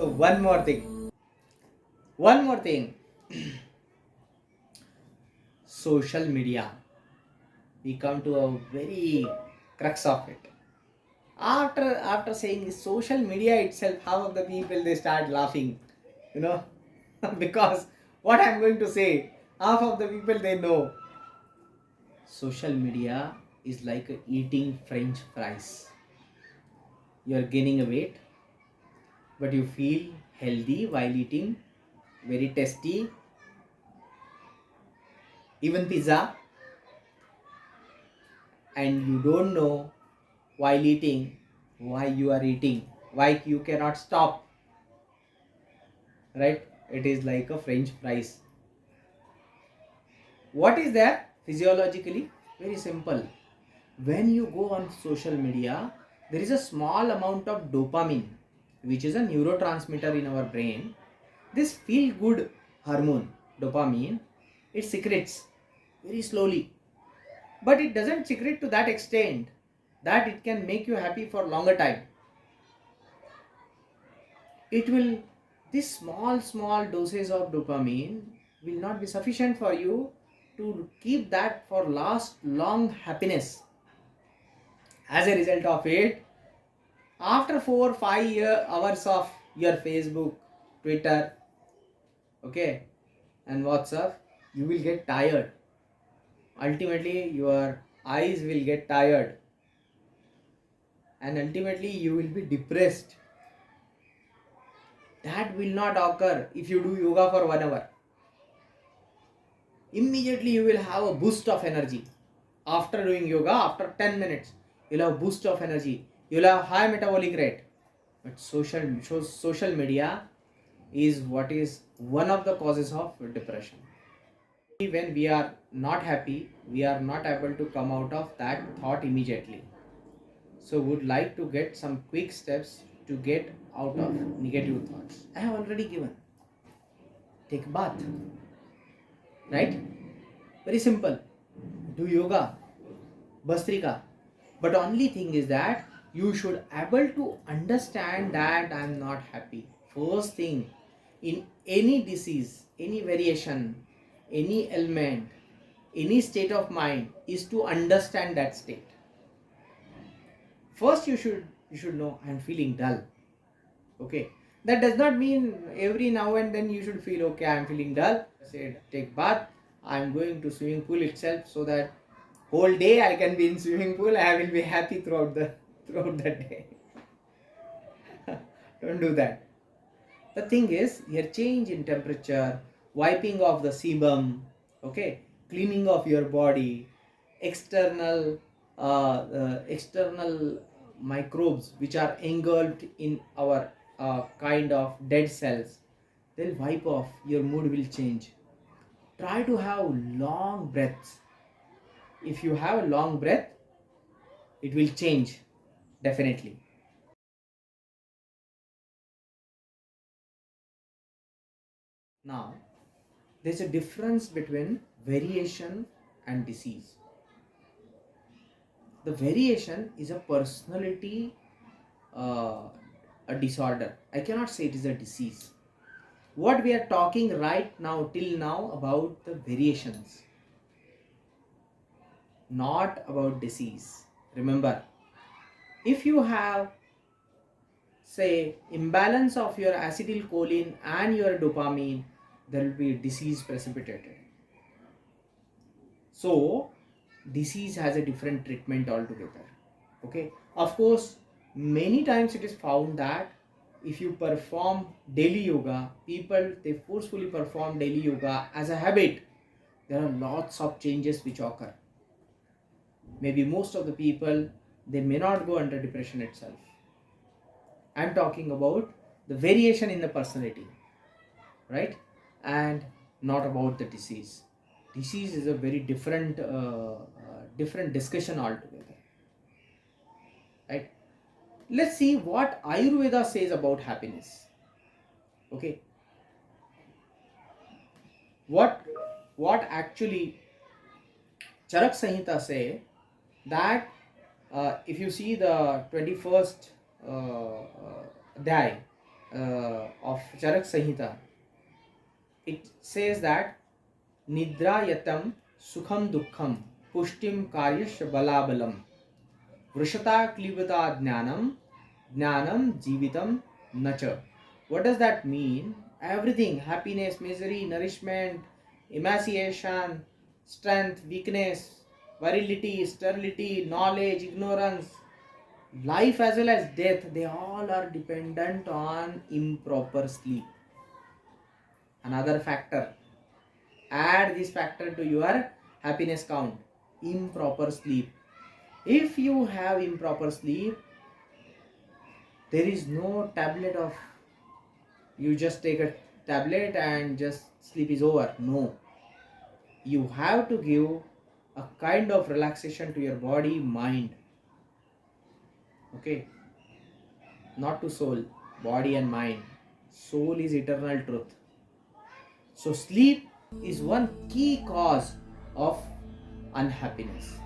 So one more thing, social media. We come to a very crux of it. After saying social media itself, half of the people they start laughing, you know, because what I'm going to say, half of the people they know. Social media is like eating French fries. You're gaining a weight, but you feel healthy while eating, very tasty, even pizza, and you don't know while eating why you are eating, why you cannot stop, right? It is like a French fries. What is that physiologically? Very simple. When you go on social media, there is a small amount of dopamine, which is a neurotransmitter in our brain. This feel good hormone, dopamine, it secretes very slowly, but it doesn't secrete to that extent that it can make you happy for longer time. It will, this small doses of dopamine will not be sufficient for you to keep that for last long happiness. As a result of it, after 4 5 hours of your Facebook, Twitter, okay, and WhatsApp, you will get tired. Ultimately your eyes will get tired, and ultimately you will be depressed. That will not occur if you do yoga for 1 hour. Immediately you will have a boost of energy. After doing yoga, after 10 minutes, you'll have a boost of energy. You'll have high metabolic rate. But social media is what is one of the causes of depression. When we are not happy, we are not able to come out of that thought immediately. So would like to get some quick steps to get out of negative thoughts. I have already given. Take a bath, right? Very simple. Do yoga, Bastrika. But only thing is that you should able to understand that I am not happy. First thing, in any disease, any variation, any ailment, any state of mind is to understand that state. First you should know I am feeling dull. Okay. That does not mean every now and then you should feel okay, I am feeling dull. Say take bath, I am going to swimming pool itself so that whole day I can be in swimming pool. I will be happy throughout the day. Don't do that. The thing is, here change in temperature, wiping off the sebum, okay, cleaning of your body, external microbes which are engulfed in our kind of dead cells. They'll wipe off. Your mood will change. Try to have long breaths. If you have a long breath, it will change definitely. Now, there's a difference between variation and disease. The variation is a personality, a disorder. I cannot say it is a disease. What we are talking right now, till now, about the variations, not about disease. Remember, if you have, say, imbalance of your acetylcholine and your dopamine, there will be disease precipitated. So disease has a different treatment altogether. Okay, of course, many times it is found that if you perform daily yoga, people they forcefully perform daily yoga as a habit, there are lots of changes which occur. Maybe most of the people they may not go under depression itself. I'm talking about the variation in the personality, right? And not about the disease. Disease is a very different discussion altogether, right? Let's see what Ayurveda says about happiness. Okay, what actually Charak Samhita say that if you see the 21st adhyay, of Charak Samhita, it says that Nidra yatam sukham dukkham pushtim karyash balabalam vrishata klibata jnanam jnanam jivitam nacha. What does that mean? Everything, happiness, misery, nourishment, emaciation, strength, weakness, virility, sterility, knowledge, ignorance, life as well as death, they all are dependent on improper sleep. Another factor, add this factor to your happiness count, improper sleep. If you have improper sleep, there is no tablet of you just take a tablet and just sleep is over. No, you have to give a kind of relaxation to your body, mind. Okay, not to soul, body and mind. Soul is eternal truth. So sleep is one key cause of unhappiness.